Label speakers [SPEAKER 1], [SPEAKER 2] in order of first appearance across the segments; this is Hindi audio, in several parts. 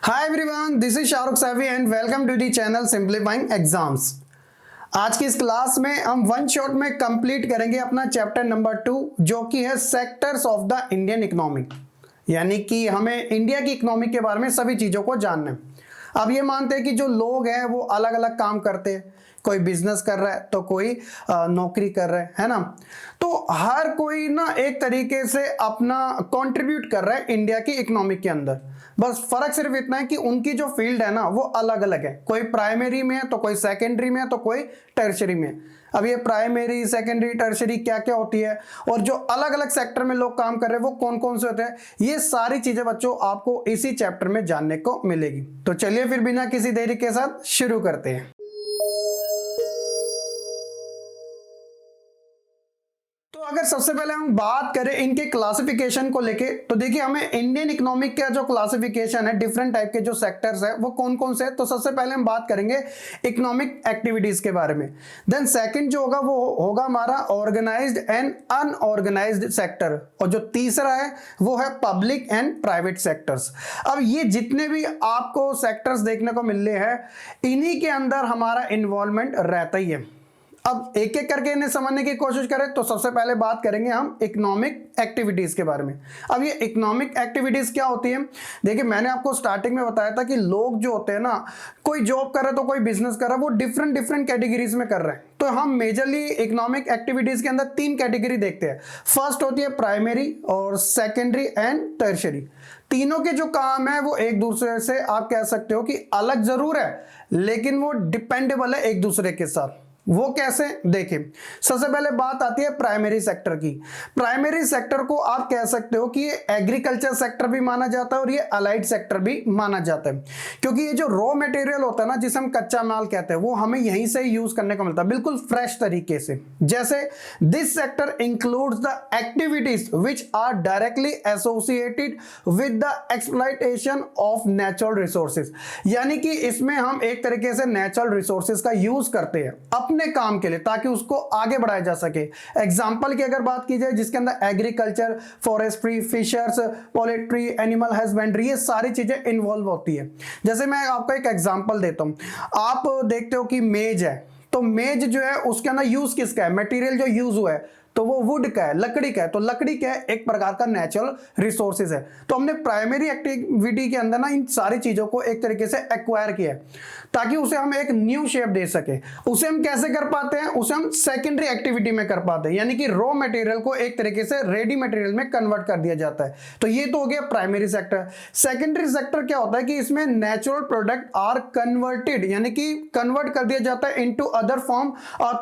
[SPEAKER 1] Hi everyone, this is Shahrukh Saifi and welcome to the channel simplifying exams. आज की इस क्लास में हम वन शॉट में कंप्लीट करेंगे अपना चैप्टर नंबर 2 जो कि है sectors of the Indian economy. यानी कि हमें इंडिया की इकोनॉमी के बारे में सभी चीज़ों को जानना है। अब ये मानते हैं कि जो लोग हैं वो अलग अलग काम करते हैं, कोई बिजनेस कर रहा है तो कोई नौकरी कर रहा है ना। तो हर कोई ना एक तरीके से अपना कंट्रीब्यूट कर रहा है इंडिया की इकोनॉमी के अंदर। बस फर्क सिर्फ इतना है कि उनकी जो फील्ड है ना वो अलग अलग है। कोई प्राइमरी में है तो कोई सेकेंडरी में है तो कोई टर्शरी में है। अब ये प्राइमरी, सेकेंडरी, टर्शरी क्या क्या होती है और जो अलग अलग सेक्टर में लोग काम कर रहे हैं वो कौन कौन से होते हैं, ये सारी चीजें बच्चों आपको इसी चैप्टर में जानने को मिलेगी। तो चलिए फिर बिना किसी देरी के साथ शुरू करते हैं। तो अगर सबसे पहले हम बात करें इनके क्लासिफिकेशन को लेके, तो देखिए हमें इंडियन इकोनॉमिक का जो क्लासिफिकेशन है, डिफरेंट टाइप के जो सेक्टर्स है वो कौन कौन से है। तो सबसे पहले हम बात करेंगे इकोनॉमिक एक्टिविटीज के बारे में। देन सेकंड जो होगा वो होगा हमारा ऑर्गेनाइज्ड एंड अनऑर्गेनाइज्ड सेक्टर, और जो तीसरा है वो है पब्लिक एंड प्राइवेट सेक्टर्स। अब ये जितने भी आपको सेक्टर्स देखने को मिल रहे हैं इन्हीं के अंदर हमारा इन्वॉल्वमेंट रहता ही है। अब एक एक करके इन्हें समझने की कोशिश करें तो सबसे पहले बात करेंगे हम इकोनॉमिक एक्टिविटीज के बारे में। अब ये इकोनॉमिक एक्टिविटीज क्या होती है, देखिए मैंने आपको स्टार्टिंग में बताया था कि लोग जो होते हैं ना, कोई जॉब कर रहा है तो कोई बिजनेस कर रहा है, वो डिफरेंट डिफरेंट कैटेगरीज में कर रहे हैं। तो हम मेजरली इकोनॉमिक एक्टिविटीज के अंदर 3 कैटेगरी देखते हैं। फर्स्ट होती है प्राइमरी और सेकेंडरी एंड टर्शरी। तीनों के जो काम है वो एक दूसरे से आप कह सकते हो कि अलग जरूर है लेकिन वो डिपेंडेबल है एक दूसरे के साथ। वो कैसे, देखिए सबसे पहले बात आती है प्राइमरी सेक्टर की। प्राइमरी सेक्टर को आप कह सकते हो कि ये एग्रीकल्चर सेक्टर भी माना जाता है और ये अलाइड सेक्टर भी माना जाता है, क्योंकि ये जो रॉ मटेरियल होता है ना, जिसे हम कच्चा माल कहते हैं, वो हमें यहीं से यूज करने को मिलता है बिल्कुल फ्रेश तरीके से। जैसे this sector includes the activities which are directly associated with the exploitation of natural resources. यानी कि इसमें हम एक तरीके से नेचुरल रिसोर्सेज का यूज करते हैं अपने काम के लिए ताकि उसको आगे बढ़ाया जा सके। एग्जांपल की अगर बात की जाए जिसके अंदर agriculture, forestry, fishers, poultry, animal husbandry, ये सारी चीजें इन्वॉल्व होती है। जैसे मैं आपको एक एग्जांपल देता हूं, आप देखते हो कि मेज है, तो मेज जो है उसके अंदर यूज किसका है, मटेरियल जो यूज हुआ है तो वो वुड का है, लकड़ी का है। तो लकड़ी क्या है, एक प्रकार का नेचुरल रिसोर्सेज है। तो हमने प्राइमरी एक्टिविटी के अंदर ना इन सारी चीजों को एक तरीके से एक्वायर किया है ताकि उसे हम एक न्यू शेप दे सके। उसे हम कैसे कर पाते हैं, उसे हम सेकेंडरी एक्टिविटी में कर पाते हैं, यानी कि रॉ मटेरियल को एक तरीके से रेडी मटेरियल में कन्वर्ट कर दिया जाता है। तो ये तो हो गया प्राइमरी सेक्टर। सेकेंडरी सेक्टर क्या होता है कि इसमें नेचुरल प्रोडक्ट आर कन्वर्टेड, यानी कि कन्वर्ट कर दिया जाता है into other form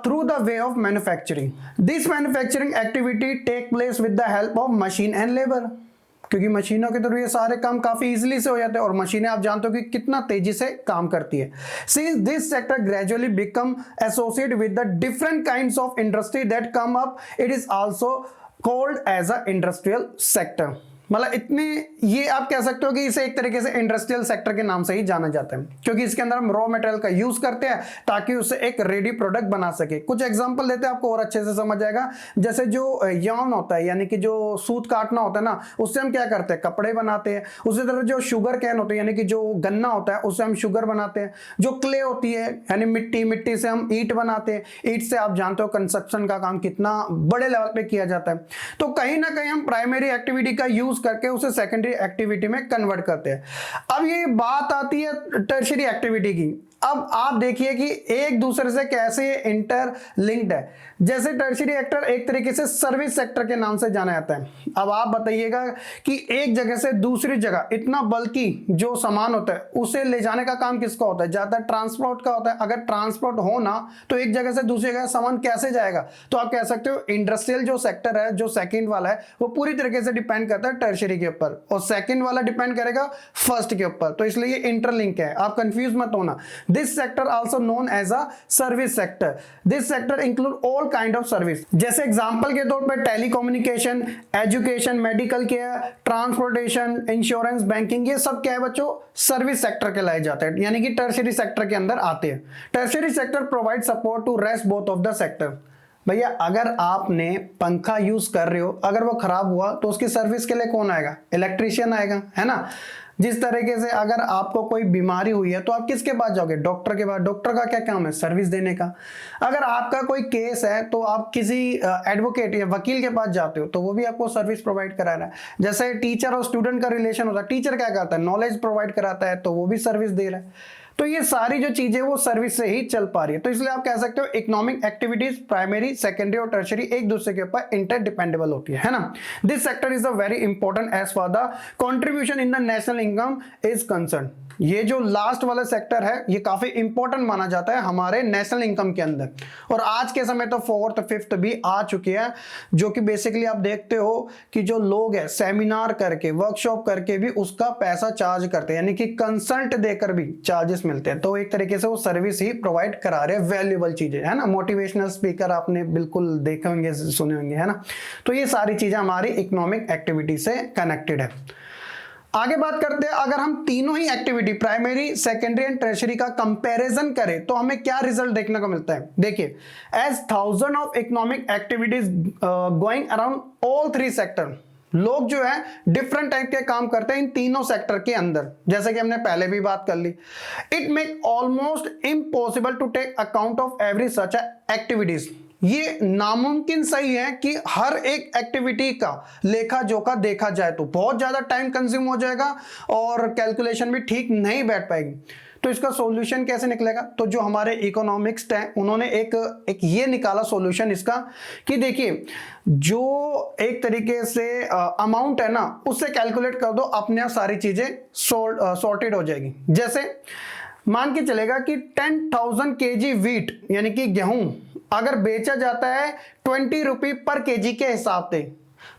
[SPEAKER 1] through the way of manufacturing. This manufacturing activity take place with the help of machine and labour, क्योंकि मशीनों के थ्रू ये सारे काम काफी इजीली से हो जाते हैं और मशीनें आप जानते हो कि कितना तेजी से काम करती है। Since this sector gradually become associated with the different kinds of industry that come up, it is also called as a industrial sector। मतलब इतनी ये आप कह सकते हो कि इसे एक तरीके से इंडस्ट्रियल सेक्टर के नाम से ही जाना जाता है, क्योंकि इसके अंदर हम रॉ मटेरियल का यूज करते हैं ताकि उसे एक रेडी प्रोडक्ट बना सके। कुछ एग्जांपल देते हैं आपको और अच्छे से समझ आएगा। जैसे जो यार्न होता है, यानी कि जो सूत काटना होता है ना, उससे हम क्या करते हैं, कपड़े बनाते हैं। उसी तरह जो शुगर कैन होती है, यानी कि जो गन्ना होता है, उससे हम शुगर बनाते हैं। जो क्ले होती है यानी मिट्टी, मिट्टी से हम ईंट बनाते हैं। ईंट से आप जानते हो कंस्ट्रक्शन का काम कितना बड़े लेवल पे किया जाता है। तो कहीं ना कहीं हम प्राइमरी एक्टिविटी का यूज करके उसे सेकेंडरी एक्टिविटी में कन्वर्ट करते हैं। अब ये बात आती है टर्शरी एक्टिविटी की। अब आप देखिए कि एक दूसरे से कैसे इंटर लिंक्ड है। जैसे टर्शरी सेक्टर एक तरीके से सर्विस सेक्टर के नाम से जाना जाता है। अब आप बताइएगा कि एक जगह से दूसरी जगह इतना बल्कि जो सामान होता है उसे ले जाने का काम किसका होता है, ज्यादा ट्रांसपोर्ट का होता है। अगर ट्रांसपोर्ट हो ना तो एक जगह से दूसरी जगह सामान कैसे जाएगा, तो आप कह सकते हो इंडस्ट्रियल जो सेक्टर है, जो सेकंड वाला है, वो पूरी तरीके से डिपेंड करता है टर्शरी के ऊपर और सेकंड वाला डिपेंड करेगा फर्स्ट के ऊपर। तो इसलिए ये इंटरलिंक है, आप कंफ्यूज मत होना। This sector also known as a service sector. This sector include all kind of service. जैसे एग्जांपल के तौर पर telecommunication, education, medical care, transportation, insurance, banking, ये सब क्या है बच्चों, सर्विस सेक्टर के लाए जाते हैं, यानी कि टर्शरी सेक्टर के अंदर आते हैं। Tertiary sector provide support to rest both of the sector. भैया अगर आपने पंखा यूज कर रहे हो, अगर वो खराब हुआ तो उसकी सर्विस के लिए कौन आएगा, इलेक्ट्रीशियन आएगा, है ना। जिस तरीके से अगर आपको कोई बीमारी हुई है तो आप किसके पास जाओगे? डॉक्टर के पास। डॉक्टर का क्या काम है? सर्विस देने का। अगर आपका कोई केस है तो आप किसी एडवोकेट या वकील के पास जाते हो तो वो भी आपको सर्विस प्रोवाइड करा रहा है। जैसे टीचर और स्टूडेंट का रिलेशन होता है, टीचर क्या करता है? नॉलेज प्रोवाइड कराता है, तो वो भी सर्विस दे रहा है। तो ये सारी जो चीजें वो सर्विस से ही चल पा रही है। तो इसलिए आप कह सकते हो इकोनॉमिक एक्टिविटीज प्राइमरी, सेकेंडरी और टर्शरी एक दूसरे के ऊपर इंटरडिपेंडेबल होती है ना। This sector is a very important as for the contribution in the national income is concern. ये जो लास्ट वाला सेक्टर है ये काफी इंपॉर्टेंट माना जाता है हमारे नेशनल इनकम के अंदर, और आज के समय तो फोर्थ फिफ्थ भी आ चुकी है, जो कि बेसिकली आप देखते हो कि जो लोग हैं सेमिनार करके वर्कशॉप करके भी उसका पैसा चार्ज करते हैं, यानी कि कंसल्ट देकर भी चार्जेस मिलते हैं। तो एक तरीके से वो सर्विस ही प्रोवाइड करा रहे हैं, वैल्यूएबल चीजें है ना। मोटिवेशनल स्पीकर आपने बिल्कुल देखे होंगे, सुने होंगे, है ना। तो ये सारी चीजें हमारी इकोनॉमिक एक्टिविटी से कनेक्टेड है। आगे बात करते हैं, अगर हम तीनों ही activity primary, secondary and tertiary का कंपैरिजन करें तो हमें क्या रिजल्ट देखने को मिलता है? देखिए, as thousand of economic activities going around all three sector, लोग जो है डिफरेंट टाइप के काम करते हैं इन तीनों सेक्टर के अंदर, जैसे कि हमने पहले भी बात कर ली। It make almost impossible to take account of every such activities. ये नामुमकिन सही है कि हर एक एक्टिविटी का लेखा जोखा देखा जाए तो बहुत ज्यादा टाइम कंज्यूम हो जाएगा और कैलकुलेशन भी ठीक नहीं बैठ पाएगी। तो इसका सॉल्यूशन कैसे निकलेगा? तो जो हमारे इकोनॉमिक्स हैं उन्होंने एक ये निकाला सॉल्यूशन इसका कि देखिए, जो एक तरीके से अमाउंट है ना उससे कैलकुलेट कर दो, अपने आप सारी चीजें सॉर्टेड हो जाएगी। जैसे मान के चलेगा कि 10,000 kg वीट यानी कि गेहूं अगर बेचा जाता है 20 रुपये पर केजी के हिसाब से,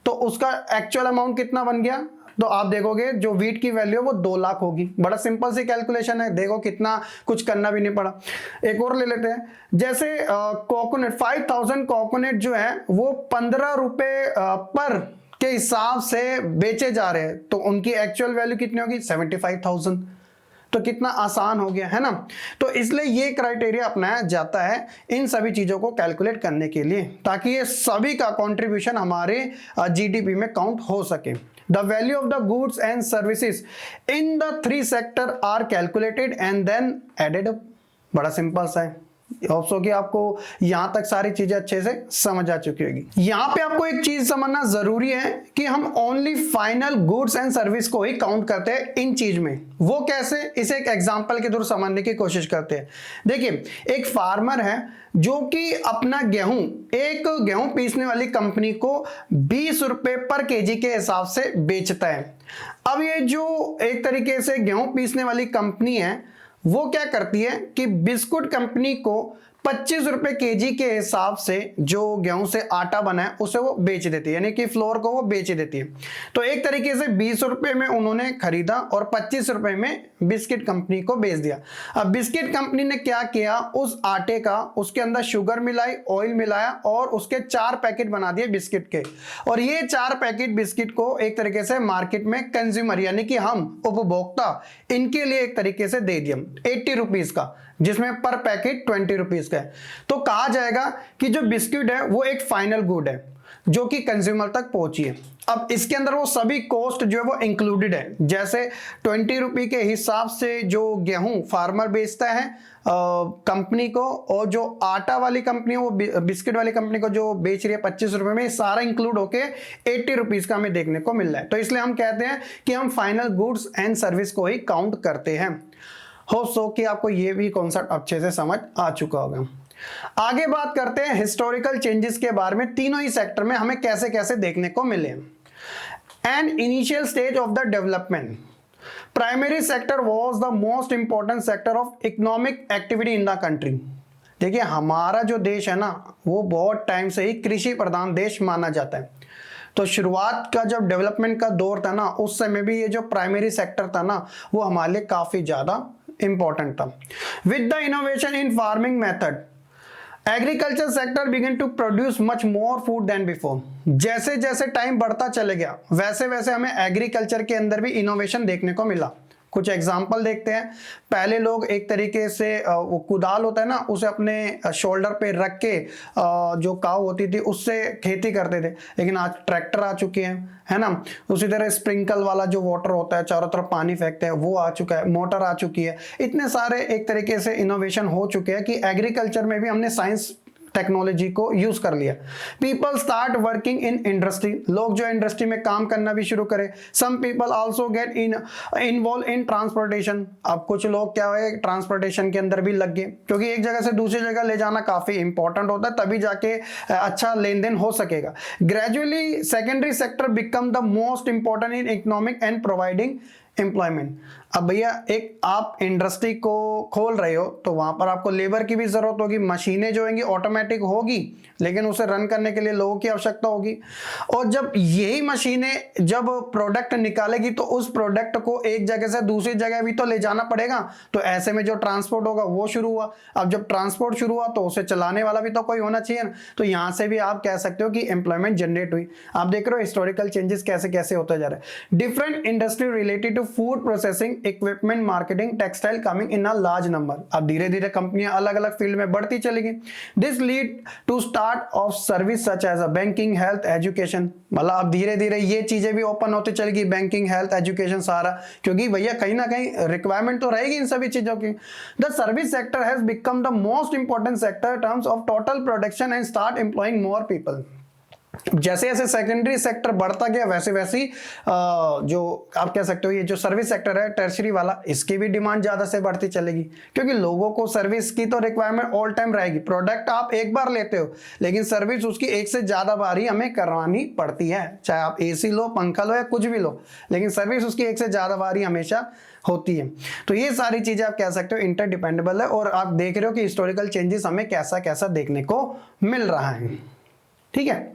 [SPEAKER 1] तो उसका एक्चुअल अमाउंट कितना बन गया? तो आप देखोगे जो वीट की वैल्यू है वो 2 लाख होगी। बड़ा सिंपल सी कैलकुलेशन है, देखो कितना कुछ करना भी नहीं पड़ा। एक और ले लेते हैं, जैसे कोकोनट 5000 कोकोनट जो है वो 15 रुपए पर के हिसाब से बेचे जा रहे हैं, तो उनकी एक्चुअल वैल्यू कितनी होगी? 75,000। तो कितना आसान हो गया है ना। तो इसलिए ये क्राइटेरिया अपनाया जाता है इन सभी चीजों को कैलकुलेट करने के लिए, ताकि ये सभी का कंट्रीब्यूशन हमारे जीडीपी में काउंट हो सके। The value of the goods and services in the three sector are calculated and then added up। बड़ा सिंपल सा है। होप्स कि आपको यहां तक सारी चीजें अच्छे से समझ आ चुकी होगी। यहां पे आपको एक चीज समझना जरूरी है कि हम only final goods and service को ही काउंट करते हैं इन चीज में। वो कैसे? इसे एक एग्जांपल के थ्रू समझने की कोशिश करते हैं। देखिए, एक फार्मर है जो कि अपना एक गेहूं पीसने वाली कंपनी को 20 रुपए पर केजी के हिसाब से बेचता है। अब ये जो एक तरीके से गेहूं पीसने वाली कंपनी है वो क्या करती है कि बिस्कुट कंपनी को 25 रुपए केजी के हिसाब से जो गेहूं से आटा बना है उसे वो बेच देती है, यानी कि फ्लोर को वो बेच देती है। तो एक तरीके से 20 रुपए में उन्होंने खरीदा और 25 रुपए में बिस्किट कंपनी को बेच दिया। अब बिस्किट कंपनी ने क्या किया, उस आटे का उसके अंदर शुगर मिलाई, ऑयल मिलाया और उसके 4 पैकेट बना दिए बिस्किट के, और ये 4 पैकेट बिस्किट को एक तरीके से मार्केट में कंज्यूमर यानी कि हम उपभोक्ता इनके लिए एक तरीके से दे दिया 80 रुपीज का, जिसमें पर पैकेट 20 रुपीज का है। तो कहा जाएगा कि जो बिस्किट है वो एक फाइनल गुड है जो कि कंज्यूमर तक पहुंची है। अब इसके अंदर वो सभी कॉस्ट जो है वो इंक्लूडेड है, जैसे 20 रुपये के हिसाब से जो गेहूं फार्मर बेचता है कंपनी को, और जो आटा वाली कंपनी वो बिस्किट वाली कंपनी को जो बेच रही है 25 रुपए में, सारा इंक्लूड होके 80 रुपीज का हमें देखने को मिल रहा है। तो इसलिए हम कहते हैं कि हम फाइनल गुड्स एंड सर्विस को ही काउंट करते हैं। होप सो कि आपको ये भी कॉन्सेप्ट अच्छे से समझ आ चुका होगा। आगे बात करते हैं हिस्टोरिकल चेंजेस के बारे में, तीनों ही सेक्टर में हमें कैसे कैसे देखने को मिले। An initial stage of the development, primary sector was the most important sector of economic activity in the country. देखिए, हमारा जो देश है ना वो बहुत टाइम से ही कृषि प्रधान देश माना जाता है। तो शुरुआत का जब डेवलपमेंट का दौर था ना, उस समय भी ये जो प्राइमरी सेक्टर था ना वो हमारे लिए काफी ज्यादा इंपॉर्टेंट था। With the innovation in farming method, agriculture sector begin to produce much more food than before. जैसे जैसे टाइम बढ़ता चले गया वैसे वैसे हमें एग्रीकल्चर के अंदर भी इनोवेशन देखने को मिला। कुछ एग्जाम्पल देखते हैं। पहले लोग एक तरीके से वो कुदाल होता है ना, उसे अपने शोल्डर पे रख के जो काव होती थी उससे खेती करते थे, लेकिन आज ट्रैक्टर आ चुके हैं, है ना। उसी तरह स्प्रिंकल वाला जो वाटर होता है, चारों तरफ पानी फेंकते हैं, वो आ चुका है, मोटर आ चुकी है। इतने सारे एक तरीके से इनोवेशन हो चुके हैं कि एग्रीकल्चर में भी हमने साइंस टेक्नोलॉजी को यूज कर लिया। People start working in industry, लोग जो इंडस्ट्री में काम करना भी शुरू करें। Some people also get involve in transportation, अब कुछ लोग क्या है ट्रांसपोर्टेशन के अंदर भी लग गए, क्योंकि एक जगह से दूसरी जगह ले जाना काफी इंपॉर्टेंट होता है, तभी जाके अच्छा लेन देन हो सकेगा। Gradually secondary sector become the most important in economic and providing employment. अब भैया एक आप इंडस्ट्री को खोल रहे हो तो वहां पर आपको लेबर की भी जरूरत होगी, मशीनें जो होंगी ऑटोमेटिक होगी, लेकिन उसे रन करने के लिए लोगों की आवश्यकता होगी। और जब यही मशीनें जब प्रोडक्ट निकालेगी तो उस प्रोडक्ट को एक जगह से दूसरी जगह भी तो ले जाना पड़ेगा, तो ऐसे में जो ट्रांसपोर्ट होगा वो शुरू हुआ। अब जब ट्रांसपोर्ट शुरू हुआ तो उसे चलाने वाला भी तो कोई होना चाहिए ना, तो यहां से भी आप कह सकते हो कि एम्प्लॉयमेंट जनरेट हुई। आप देख रहे हो हिस्टोरिकल चेंजेस कैसे कैसे होते जा रहे हैं। Different industry related to food processing, equipment, marketing, textile coming in a large number. अब धीरे धीरे कंपनियां अलग अलग फील्ड में बढ़ती चलेगी। This lead to start of service such as a banking, health, education. मतलब अब धीरे धीरे ये चीजें भी ओपन होती चलेगी, बैंकिंग, हेल्थ, एजुकेशन सारा, क्योंकि भैया कहीं ना कहीं रिक्वायरमेंट तो रहेगी इन सभी चीजों की। The service sector has become the most important sector in terms of total production and start employing more people. जैसे जैसे सेकेंडरी सेक्टर बढ़ता गया वैसे वैसे जो आप कह सकते हो ये जो सर्विस सेक्टर है टर्शरी वाला, इसकी भी डिमांड ज्यादा से बढ़ती चलेगी, क्योंकि लोगों को सर्विस की तो रिक्वायरमेंट ऑल टाइम रहेगी। प्रोडक्ट आप एक बार लेते हो, लेकिन सर्विस उसकी एक से ज्यादा बार ही हमें करवानी पड़ती है। चाहे आप एसी लो, पंखा लो या कुछ भी लो, लेकिन सर्विस उसकी एक से ज्यादा बार ही हमेशा होती है। तो ये सारी चीजें आप कह सकते हो इंटरडिपेंडेबल है, और आप देख रहे हो कि हिस्टोरिकल चेंजेस हमें कैसा कैसा देखने को मिल रहा है। ठीक है,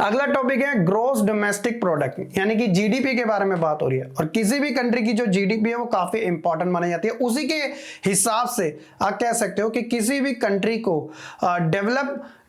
[SPEAKER 1] अगला टॉपिक है ग्रॉस डोमेस्टिक प्रोडक्ट, यानी कि जीडीपी के बारे में बात हो रही है। और किसी भी कंट्री की जो जीडीपी है वो काफी इंपॉर्टेंट मानी जाती है। उसी के हिसाब से आप कह सकते हो कि किसी भी कंट्री को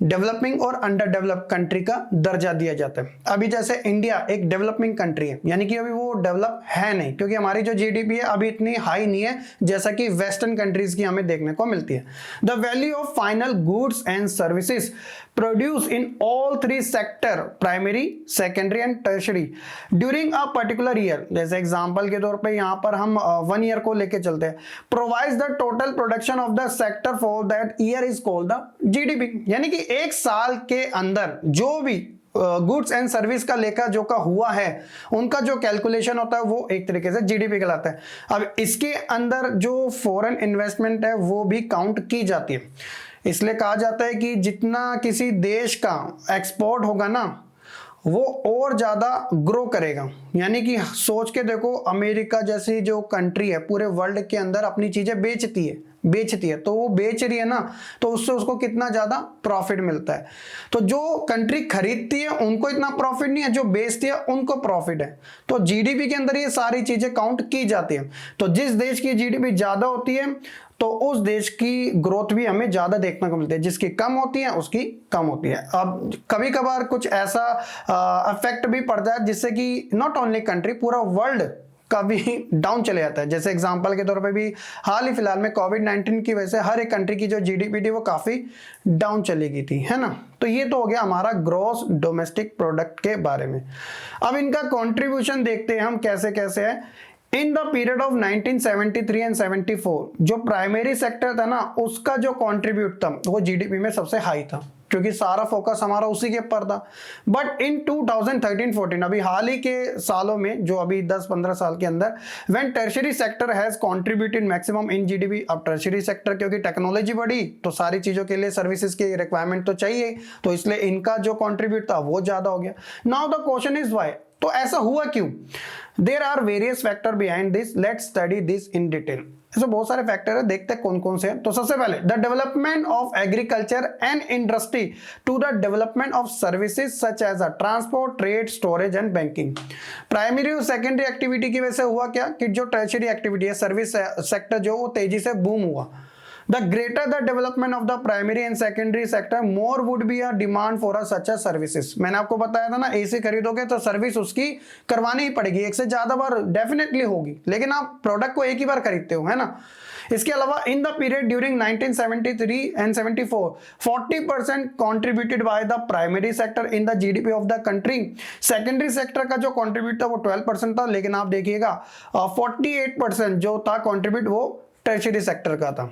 [SPEAKER 1] डेवलपिंग और अंडर डेवलप कंट्री का दर्जा दिया जाता है। अभी जैसे इंडिया एक डेवलपिंग कंट्री है, यानी कि अभी वो डेवलप है नहीं, क्योंकि हमारी जो जीडीपी है अभी इतनी हाई नहीं है जैसा कि वेस्टर्न कंट्रीज की हमें देखने को मिलती है। The value of final goods and services produce in all three sector, primary, secondary and tertiary, during a particular year. जैसे एग्जांपल के तौर पे यहाँ पर हम 1 ईयर को लेके चलते हैं। Provides the total production of the sector for that year is called the GDP. यानी कि एक साल के अंदर जो भी गुड्स एंड सर्विस का लेखा जोखा हुआ है, उनका जो कैलकुलेशन होता है वो एक तरीके से जीडीपी कहलाता है। अब इसके अंदर जो फॉरेन इन्वेस्टमेंट है वो भी काउंट की जाती है। इसलिए कहा जाता है कि जितना किसी देश का एक्सपोर्ट होगा ना, वो और ज्यादा ग्रो करेगा। यानी कि सोच के देखो, अमेरिका जैसी जो कंट्री है पूरे वर्ल्ड के अंदर अपनी चीजें बेचती है, तो वो बेच रही है ना, तो उससे उसको कितना ज्यादा प्रॉफिट मिलता है। तो जो कंट्री खरीदती है उनको इतना प्रॉफिट नहीं है, जो बेचती है उनको प्रॉफिट है। तो जीडीपी के अंदर ये सारी चीजें काउंट की जाती है। तो जिस देश की जीडीपी ज्यादा होती है तो उस देश की ग्रोथ भी हमें ज्यादा देखने को मिलती है, जिसकी कम होती है उसकी कम होती है। अब कभी कभार कुछ ऐसा इफेक्ट भी पड़ता है जिससे कि नॉट ओनली कंट्री, पूरा वर्ल्ड का भी डाउन चले जाता है। जैसे एग्जांपल के तौर पे भी हाल ही फिलहाल में कोविड-19 की वजह से हर एक कंट्री की जो जीडीपी थी वो काफी डाउन चली गई थी, है ना। तो ये तो हो गया हमारा ग्रॉस डोमेस्टिक प्रोडक्ट के बारे में। अब इनका कॉन्ट्रीब्यूशन देखते हैं हम कैसे कैसे है। In the period of 1973 and 74 जो प्राइमरी सेक्टर था ना, उसका जो कंट्रीब्यूट था वो जीडीपी में सबसे हाई था, क्योंकि सारा फोकस हमारा उसी के ऊपर था। बट इन 2013-14 अभी हाल ही के सालों में, जो अभी 10-15 साल के अंदर, when tertiary sector has contributed maximum in GDP. अब टर्शियरी सेक्टर क्योंकि टेक्नोलॉजी बढ़ी तो सारी चीजों के लिए सर्विसेज की रिक्वायरमेंट तो चाहिए, तो इसलिए इनका जो कंट्रीब्यूट था वो ज्यादा हो गया। Now the question is why, तो ऐसा हुआ क्यों? There are various factor behind this, let's study this in detail. ऐसे बहुत सारे फैक्टर है, देखते हैं कौन कौन से हैं। तो सबसे पहले the development of agriculture and industry to the development of services such as a transport, trade, storage and banking. Primary और सेकेंडरी एक्टिविटी की वजह से हुआ क्या कि जो टर्शियरी एक्टिविटी है, सर्विस सेक्टर जो वो तेजी से बूम हुआ। The greater the development of the primary and secondary sector more would be a demand for a such services. मैंने आपको बताया था ना, एसी खरीदोगे तो सर्विस उसकी करवानी ही पड़ेगी, एक से ज्यादा बार डेफिनेटली होगी, लेकिन आप प्रोडक्ट को एक ही बार खरीदते हो, है ना। इसके अलावा in the period during 1973 and 74 40% contributed by the primary sector in the GDP of the country. Secondary sector का जो कंट्रीब्यूट था वो 12% था, लेकिन आप देखिएगा 48% जो था कंट्रीब्यूट वो टर्शियरी सेक्टर का था।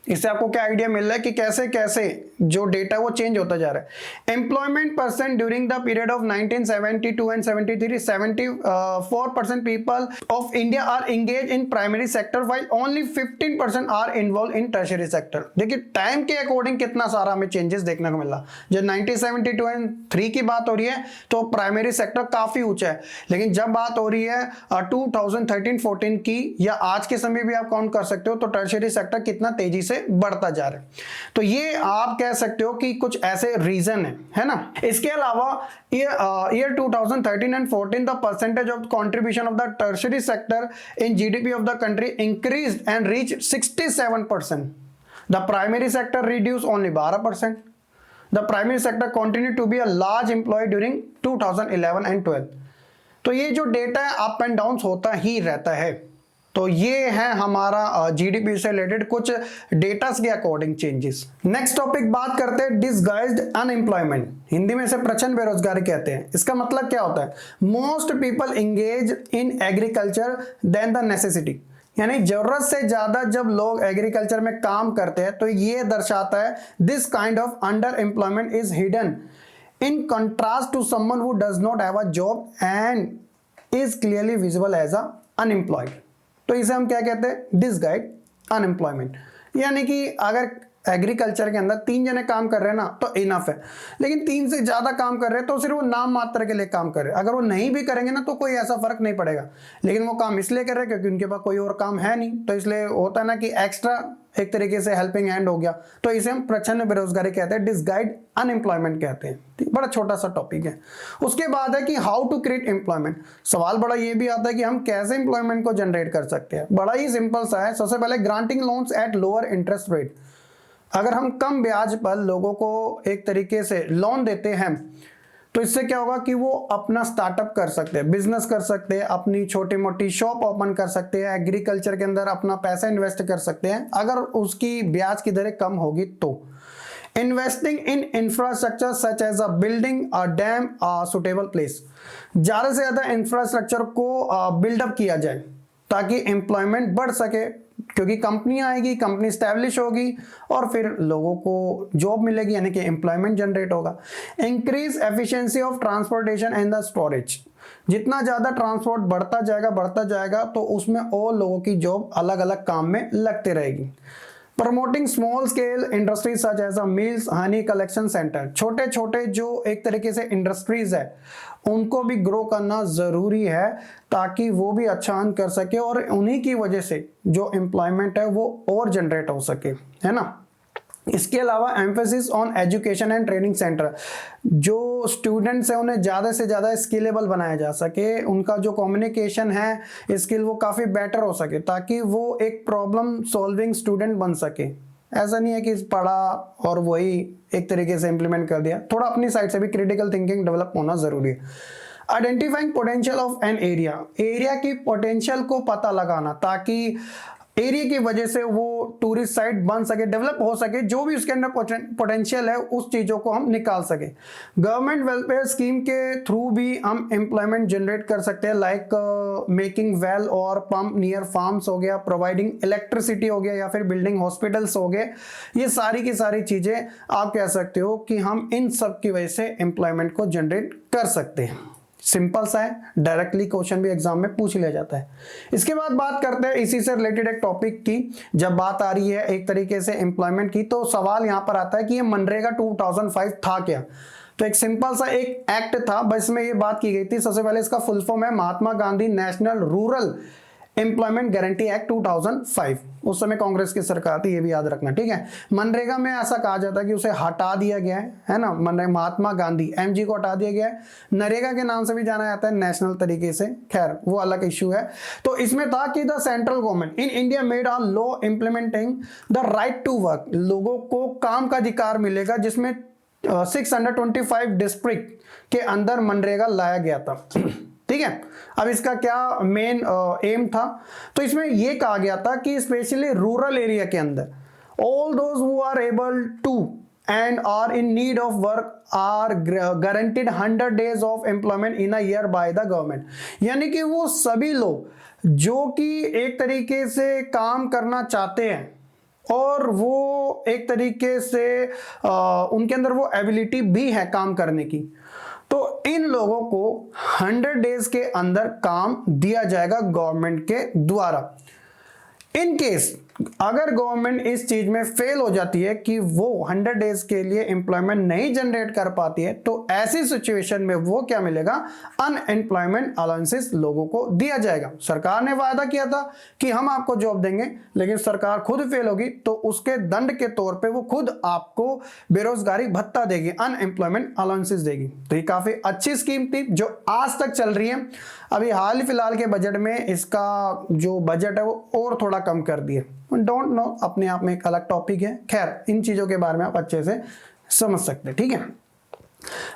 [SPEAKER 1] इससे आपको क्या आइडिया मिल रहा है कि कैसे कैसे जो डेटा वो चेंज होता जा रहा है। Employment percent during the period of 1972 and 73 74% people of India are engage in primary sector while only 15% are involve in tertiary sector. देखिए टाइम के अकॉर्डिंग कितना सारा हमें चेंजेस देखने को मिला। जब 1972 एंड 3 की बात हो रही है तो प्राइमरी सेक्टर काफी ऊंचा है, लेकिन जब बात हो रही है 2013-14 की या आज के समय भी आप काउंट कर सकते हो तो टर्शियरी सेक्टर कितना तेजी से बढ़ता जा रहा है। तो ये आप कह सकते हो कि कुछ ऐसे रीजन है ना। इसके अलावा year 2013 and 14 the percentage of contribution of the tertiary sector in GDP of the country increased and reach 67%। The primary sector reduce only 12%। The primary sector continue to be a large employ during 2011 and 12। तो ये जो डेटा है अप एंड डाउन होता ही रहता है। तो ये है हमारा जीडीपी से रिलेटेड कुछ डेटास के अकॉर्डिंग चेंजेस। नेक्स्ट टॉपिक बात करते हैं डिसगाइज्ड अनएम्प्लॉयमेंट। हिंदी में से प्रचंड बेरोजगारी कहते हैं। इसका मतलब क्या होता है? Most people engage in agriculture than the necessity, यानी जरूरत से ज्यादा जब लोग एग्रीकल्चर में काम करते हैं तो ये दर्शाता है this kind of under employment is hidden in contrast to someone who does not have a job and is clearly visible as a unemployed. तो इसे हम क्या कहते हैं? Disguised unemployment. यानी कि अगर एग्रीकल्चर के अंदर 3 जने काम कर रहे हैं ना तो इनफ है, लेकिन 3 से ज्यादा काम कर रहे हैं तो सिर्फ वो नाम मात्र के लिए काम कर रहे हैं। अगर वो नहीं भी करेंगे ना तो कोई ऐसा फर्क नहीं पड़ेगा, लेकिन वो काम इसलिए कर रहे हैं क्योंकि उनके पास कोई और काम है नहीं। तो इसलिए होता है ना कि एक्स्ट्रा एक तरीके से हेल्पिंग हैंड हो गया। तो इसे हम प्रचंड बेरोजगारी कहते हैं, डिसगाइज्ड अनएम्प्लॉयमेंट कहते हैं। बड़ा छोटा सा टॉपिक है। उसके बाद है कि हाउ टू क्रिएट एम्प्लॉयमेंट। सवाल बड़ा ये भी आता है कि हम कैसे एम्प्लॉयमेंट को जनरेट कर सकते हैं। बड़ा ही सिंपल सा है। सबसे पहले granting loans at lower interest rate. अगर हम कम ब्याज पर लोगों को एक तरीके से लोन देते हैं तो इससे क्या होगा कि वो अपना स्टार्टअप कर सकते हैं, बिजनेस कर सकते हैं, अपनी छोटी मोटी शॉप ओपन कर सकते हैं, एग्रीकल्चर के अंदर अपना पैसा इन्वेस्ट कर सकते हैं अगर उसकी ब्याज की दरें कम होगी तो। Investing in infrastructure such as a building, a dam, a suitable place. ज्यादा से ज्यादा इंफ्रास्ट्रक्चर को बिल्डअप किया जाए ताकि एम्प्लॉयमेंट बढ़ सके, क्योंकि कंपनियां आएगी, कंपनी स्टैब्लिश होगी और फिर लोगों को जॉब मिलेगी, यानी कि एम्प्लॉयमेंट जनरेट होगा। Increase efficiency of transportation and the storage. जितना ज्यादा ट्रांसपोर्ट बढ़ता जाएगा तो उसमें और लोगों की जॉब अलग अलग काम में लगते रहेगी। Promoting small scale industries such as a mills, honey collection centre. छोटे छोटे जो एक तरीके से इंडस्ट्रीज है उनको भी ग्रो करना जरूरी है ताकि वो भी अच्छा अर्न कर सके और उन्हीं की वजह से जो एम्प्लॉयमेंट है वो और जनरेट हो सके, है ना। इसके अलावा emphasis on education and training centre. जो स्टूडेंट्स हैं उन्हें ज़्यादा से ज़्यादा स्किलेबल बनाया जा सके, उनका जो कम्युनिकेशन है स्किल वो काफ़ी बेटर हो सके ताकि वो एक प्रॉब्लम सॉल्विंग स्टूडेंट बन सके। ऐसा नहीं है कि पढ़ा और वही एक तरीके से इंप्लीमेंट कर दिया, थोड़ा अपनी साइड से भी क्रिटिकल थिंकिंग डेवलप होना जरूरी है। Identifying potential of an area की पोटेंशियल को पता लगाना ताकि एरिया की वजह से वो टूरिस्ट साइट बन सके, डेवलप हो सके, जो भी उसके अंदर पोटेंशियल है उस चीज़ों को हम निकाल सके। गवर्नमेंट वेलफेयर स्कीम के थ्रू भी हम एम्प्लॉयमेंट जनरेट कर सकते हैं, लाइक मेकिंग वेल और पंप नियर फार्म्स हो गया, प्रोवाइडिंग इलेक्ट्रिसिटी हो गया या फिर बिल्डिंग हॉस्पिटल्स हो गए। ये सारी की सारी चीज़ें आप कह सकते हो कि हम इन सब की वजह से एम्प्लॉयमेंट को जनरेट कर सकते हैं। सिंपल सा है, डायरेक्टली क्वेश्चन भी एग्जाम में पूछ लिया जाता है। इसके बाद बात करते हैं इसी से रिलेटेड एक टॉपिक की। जब बात आ रही है एक तरीके से एम्प्लॉयमेंट की तो सवाल यहां पर आता है कि ये मनरेगा 2005 था क्या। तो एक सिंपल सा एक एक्ट था, बस में ये बात की गई थी। सबसे पहले इसका फुल फॉर्म है Mahatma Gandhi national rural employment guarantee act 2005, उस समय कांग्रेस की सरकार थी, ये भी याद रखना, ठीक है। मनरेगा में ऐसा कहा जाता है कि उसे हटा दिया गया है ना, महात्मा गांधी एमजी को हटा दिया गया है। नरेगा के नाम से भी जाना जाता है नेशनल तरीके से, खैर वो अलग इश्यू है। तो इसमें था कि the central government in India made a law implementing the right to work, लोगों को काम का अधिकार मिलेगा, जिसमें 625 डिस्ट्रिक्ट के अंदर मनरेगा लाया गया था, ठीक है। अब इसका क्या मेन एम था, तो इसमें यह कहा गया था कि स्पेशली रूरल एरिया के अंदर all those who are able to and are in need of work are guaranteed 100 days of employment in a year by the government, यानी कि वो सभी लोग जो कि एक तरीके से काम करना चाहते हैं और वो एक तरीके से उनके अंदर वो एबिलिटी भी है काम करने की, तो इन लोगों को 100 डेज के अंदर काम दिया जाएगा गवर्नमेंट के द्वारा। इन केस अगर गवर्नमेंट इस चीज में फेल हो जाती है कि वो 100 डेज के लिए एम्प्लॉयमेंट नहीं जनरेट कर पाती है, तो ऐसी सिचुएशन में वो क्या मिलेगा, अनएम्प्लॉयमेंट अलाउंसेस लोगों को दिया जाएगा। सरकार ने वादा किया था कि हम आपको जॉब देंगे, लेकिन सरकार खुद फेल होगी तो उसके दंड के तौर पे वो खुद आपको बेरोजगारी भत्ता देगी, अनएम्प्लॉयमेंट अलाउंसेस देगी। तो ये काफी अच्छी स्कीम थी जो आज तक चल रही है। अभी हाल फिलहाल के बजट में इसका जो बजट है वो और थोड़ा कम कर दिया, डोंट नो, अपने आप में एक अलग टॉपिक है, खैर इन चीजों के बारे में आप अच्छे से समझ सकते हैं, ठीक है।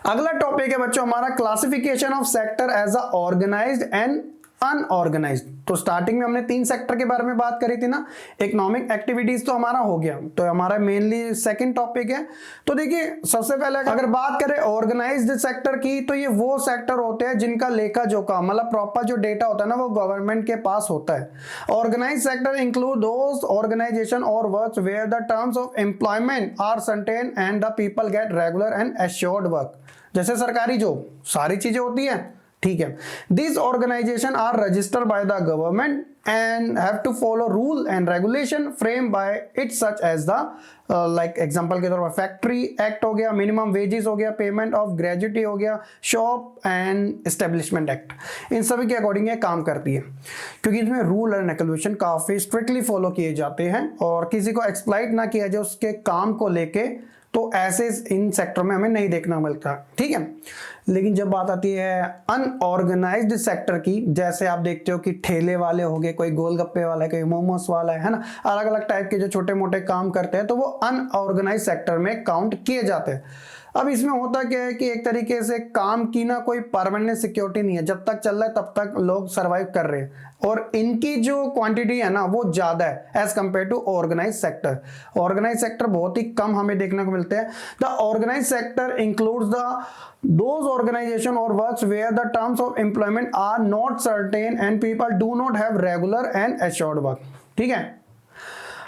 [SPEAKER 1] अगला टॉपिक है बच्चों हमारा classification of sector as a organised and unorganised. तो स्टार्टिंग में हमने 3 सेक्टर के बारे में बात करी थी ना, इकोनॉमिक एक्टिविटीज तो हमारा हो गया, तो हमारा मेनली सेकंड टॉपिक है। तो देखिए सबसे पहले अगर बात करें ऑर्गेनाइज्ड सेक्टर की, तो ये वो सेक्टर होते हैं जिनका लेखा जोखा मतलब प्रॉपर जो डेटा होता है ना वो गवर्नमेंट के पास होता है। Organised sector include those organisation और works where the terms of employment are certain and the people get regular and assured work, जैसे सरकारी जॉब सारी चीजें होती है, ठीक है। This organisation are registered by the government and have to follow rule and regulation frame by it such as the like example के तौर पर फैक्ट्री एक्ट हो गया, मिनिमम वेजेस हो गया, पेमेंट ऑफ ग्रेजुटी हो गया, शॉप एंड एस्टेब्लिशमेंट एक्ट, इन सभी के अकॉर्डिंग ये काम करती है, क्योंकि इसमें रूल एंड रेगुलेशन काफी स्ट्रिक्टली फॉलो किए जाते हैं और किसी को एक्सप्लॉइट ना किया जाए उसके काम को लेके, तो ऐसे इन सेक्टर में हमें नहीं देखना मिलता, ठीक है। लेकिन जब बात आती है अनऑर्गेनाइज्ड सेक्टर की, जैसे आप देखते हो कि ठेले वाले हो गए, कोई गोलगप्पे वाला है, कोई मोमोस वाला है ना, अलग अलग टाइप के जो छोटे मोटे काम करते हैं, तो वो अनऑर्गेनाइज्ड सेक्टर में काउंट किए जाते हैं। अब इसमें होता क्या है कि एक तरीके से काम की ना कोई परमानेंट सिक्योरिटी नहीं है, जब तक चल रहा है तब तक लोग सरवाइव कर रहे हैं और इनकी जो क्वांटिटी है ना वो ज्यादा है as compare to organise sector. Organise sector बहुत ही कम हमें देखने को मिलते हैं। The organise sector includes the those organization or works where the terms of employment are not certain and people do not have regular and assured work, ठीक है।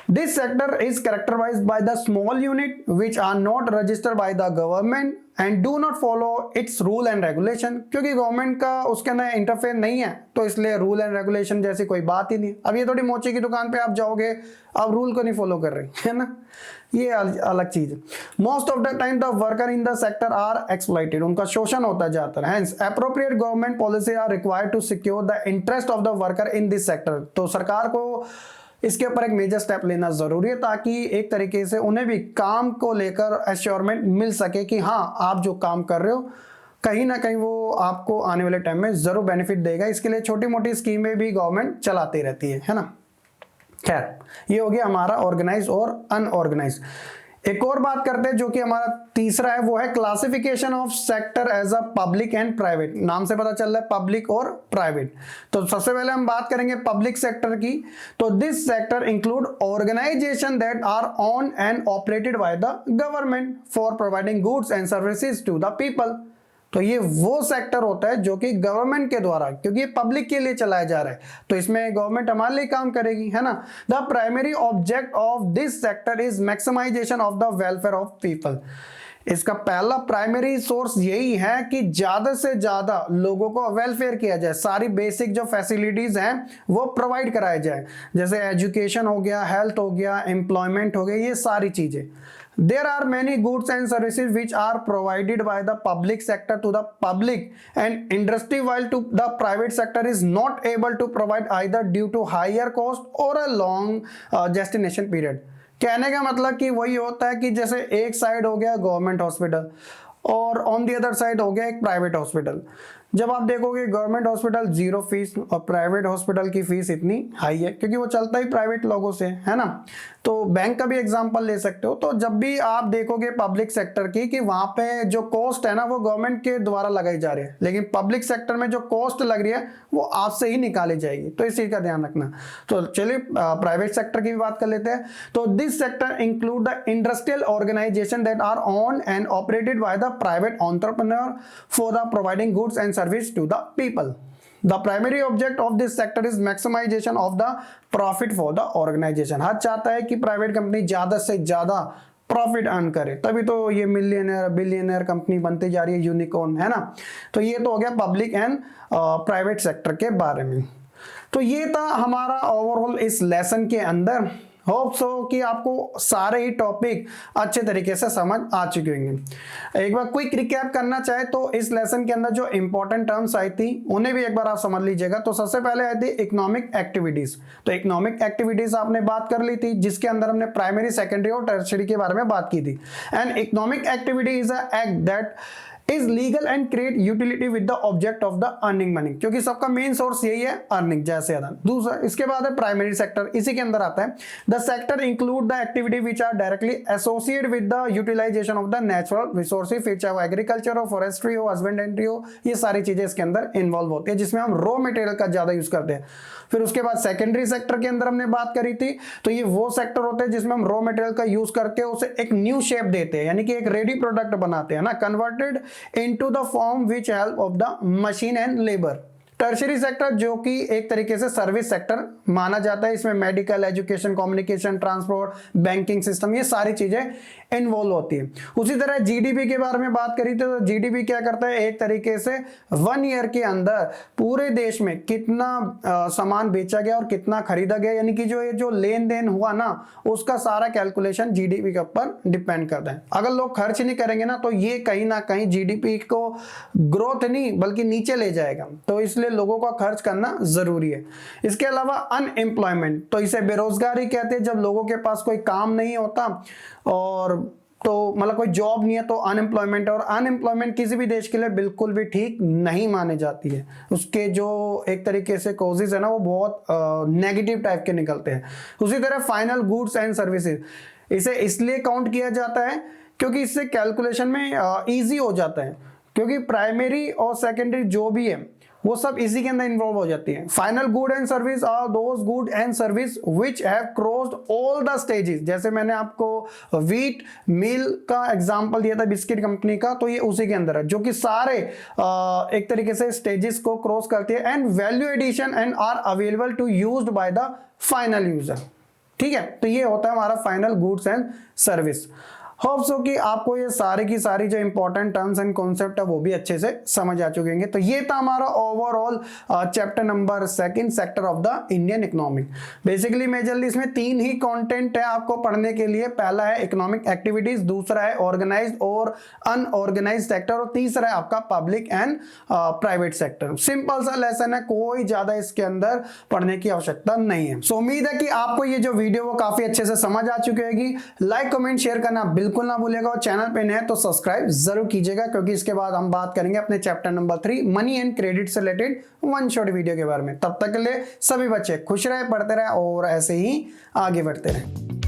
[SPEAKER 1] This sector is characterized by the small unit which are not registered by the government and do not follow its rule and regulation, क्योंकि गवर्नमेंट का उसके अंदर इंटरफेयर नहीं है तो इसलिए रूल एंड रेगुलेशन जैसी कोई बात ही नहीं। अब ये थोड़ी मोची की दुकान पे आप जाओगे, आप रूल को नहीं फॉलो कर रहे, है ना, ये अलग चीज है। Most of the time the worker in the sector are exploited, उनका शोषण होता जाता है। Hence appropriate government policy are required to secure the interest of the worker in this sector. तो सरकार को इसके ऊपर एक मेजर स्टेप लेना जरूरी है ताकि एक तरीके से उन्हें भी काम को लेकर एश्योरमेंट मिल सके कि हाँ आप जो काम कर रहे हो कहीं ना कहीं वो आपको आने वाले टाइम में जरूर बेनिफिट देगा। इसके लिए छोटी मोटी स्कीमें भी गवर्नमेंट चलाती रहती है ना। खैर ये हो गया हमारा ऑर्गेनाइज और अनऑर्गेनाइज। एक और बात करते हैं जो कि हमारा तीसरा है, वो है classification of sector as a public and private. नाम से पता चल रहा है पब्लिक और प्राइवेट। तो सबसे पहले हम बात करेंगे पब्लिक सेक्टर की। तो this sector include organisation that are own and operated by the government for providing goods and services to the people. तो ये वो सेक्टर होता है जो कि गवर्नमेंट के द्वारा, क्योंकि ये पब्लिक के लिए चलाया जा रहा है तो इसमें गवर्नमेंट हमारे लिए काम करेगी, है ना। The primary object of this sector is maximisation of the welfare of people. इसका पहला प्राइमरी सोर्स यही है कि ज्यादा से ज्यादा लोगों को वेलफेयर किया जाए, सारी बेसिक जो फैसिलिटीज हैं वो प्रोवाइड कराया जाए, जैसे एजुकेशन हो गया, हेल्थ हो गया, एम्प्लॉयमेंट हो गया, ये सारी चीजें। There are many goods and services which are provided by the public sector to the public and industry, while to the private sector is not able to provide either due to higher cost or a long gestation period। कहने का मतलब कि वही होता है कि जैसे एक साइड हो गया गवर्नमेंट हॉस्पिटल और ऑन दी अदर साइड हो गया एक प्राइवेट हॉस्पिटल। जब आप देखोगे गवर्नमेंट हॉस्पिटल जीरो फीस और प्राइवेट हॉस्पिटल की फीस इतनी हाई है क्योंकि वो चलता ही प्राइवेट लोगों से है ना। तो बैंक का भी एग्जांपल ले सकते हो। तो जब भी आप देखोगे पब्लिक सेक्टर की कि वहां पे जो कॉस्ट है ना वो गवर्नमेंट के द्वारा लगाई जा रही है, लेकिन पब्लिक सेक्टर में जो कॉस्ट लग रही है वो आपसे ही निकाली जाएगी, तो इस चीज का ध्यान रखना। तो चलिए प्राइवेट सेक्टर की भी बात कर लेते हैं। तो this sector include the industrial organisation that are own and operated by the private entrepreneur for the providing goods and service to the people. The primary object of this sector is maximization of the profit for the organization। हर चाहता है कि प्राइवेट कंपनी ज्यादा से ज्यादा प्रॉफिट अर्न करे, तभी तो ये मिलियनर बिलियनर कंपनी बनती जा रही है, यूनिकॉर्न है ना। तो ये तो हो गया पब्लिक एंड प्राइवेट सेक्टर के बारे में। तो ये था हमारा ओवरऑल इस लेसन के अंदर। होप सो कि आपको सारे ही टॉपिक अच्छे तरीके से समझ आ चुके होंगे। एक बार क्विक रिकैप करना चाहे तो इस लेसन के अंदर जो इंपॉर्टेंट टर्म्स आई थी उन्हें भी एक बार आप समझ लीजिएगा। तो सबसे पहले आई थी इकोनॉमिक एक्टिविटीज। तो इकोनॉमिक एक्टिविटीज आपने बात कर ली थी, जिसके अंदर हमने प्राइमरी, सेकेंडरी और टर्शियरी के बारे में बात की थी। And economic activity is a act that is legal and create utility with the object of the earning money, क्योंकि सबका मेन सोर्स यही है अर्निंग जैसे ज्यादा। दूसरा इसके बाद है प्राइमरी सेक्टर, इसी के अंदर आता है the sector include the activity which are directly associate with the utilisation of the natural resources, फिर चाहे एग्रीकल्चर हो, फॉरेस्ट्री हो, हस्बेंड्री हो, ये सारी चीजें इसके अंदर इन्वॉल्व होती है, जिसमें हम रॉ मटेरियल का ज्यादा यूज करते हैं। फिर उसके बाद सेकेंडरी सेक्टर के अंदर हमने बात करी थी, तो ये वो सेक्टर होते हैं जिसमें हम रॉ मटेरियल का यूज करके उसे एक न्यू शेप देते हैं, यानी कि एक रेडी प्रोडक्ट बनाते हैं ना, converted into the form which help of the machine and labour. Tertiary sector जो कि एक तरीके से सर्विस सेक्टर माना जाता है, इसमें medical, education, communication, transport, banking system, ये सारी चीजें इन्वॉल्व होती है। उसी तरह जीडीपी के बारे में बात करी तो जीडीपी क्या करता है, एक तरीके से 1 ईयर के अंदर पूरे देश में कितना सामान बेचा गया और कितना खरीदा गया, यानी कि जो लेन देन हुआ ना उसका सारा कैलकुलेशन जीडीपी के ऊपर डिपेंड करता है। अगर लोग खर्च नहीं करेंगे ना तो ये कहीं ना कहीं जीडीपी को ग्रोथ नहीं बल्कि नीचे ले जाएगा, तो इसलिए लोगों का खर्च करना जरूरी है। इसके अलावा अनएम्प्लॉयमेंट, तो इसे बेरोजगारी कहते हैं, जब लोगों के पास कोई काम नहीं होता और तो मतलब कोई जॉब नहीं है तो अनएम्प्लॉयमेंट। और अनएम्प्लॉयमेंट किसी भी देश के लिए बिल्कुल भी ठीक नहीं माने जाती है, उसके जो एक तरीके से कॉजेज है ना वो बहुत नेगेटिव टाइप के निकलते हैं। उसी तरह फाइनल गुड्स एंड सर्विसेज, इसे इसलिए काउंट किया जाता है क्योंकि इससे कैलकुलेशन में ईजी हो जाता है, क्योंकि प्राइमरी और सेकेंडरी जो भी है वो सब इसी के अंदर इन्वॉल्व हो जाती है। Final good and service are those good and service which have crossed all the stages. जैसे मैंने आपको व्हीट मिल का एग्जांपल दिया था बिस्किट कंपनी का, तो ये उसी के अंदर है, जो कि सारे एक तरीके से स्टेजेस को क्रॉस करती है and value addition and are available to used by the final user. ठीक है, तो ये होता है हमारा final goods and service. Hope so कि आपको ये सारी की सारी जो इंपॉर्टेंट टर्म्स एंड कॉन्सेप्ट है वो भी अच्छे से समझ आ चुके होंगे। तो ये था हमारा overall chapter number 2 sector of the Indian economic. Basically majorly इसमें 3 ही कंटेंट है आपको पढ़ने के लिए। पहला है इकोनॉमिक एक्टिविटीज, दूसरा है ऑर्गेनाइज्ड और अनऑर्गेनाइज्ड सेक्टर, और तीसरा है आपका public and private sector. Simple सा लेसन है, कोई ज्यादा इसके अंदर पढ़ने की आवश्यकता नहीं है। सो उम्मीद है कि आपको ये जो वीडियो वो काफी अच्छे से समझ आ चुकी होगी। लाइक कमेंट शेयर करना बिल्कुल ना भूलिएगा, और चैनल पे नए हैं तो सब्सक्राइब जरूर कीजिएगा, क्योंकि इसके बाद हम बात करेंगे अपने chapter number 3 money and credit से रिलेटेड वन शॉट वीडियो के बारे में। तब तक के लिए सभी बच्चे खुश रहे, पढ़ते रहे और ऐसे ही आगे बढ़ते रहे।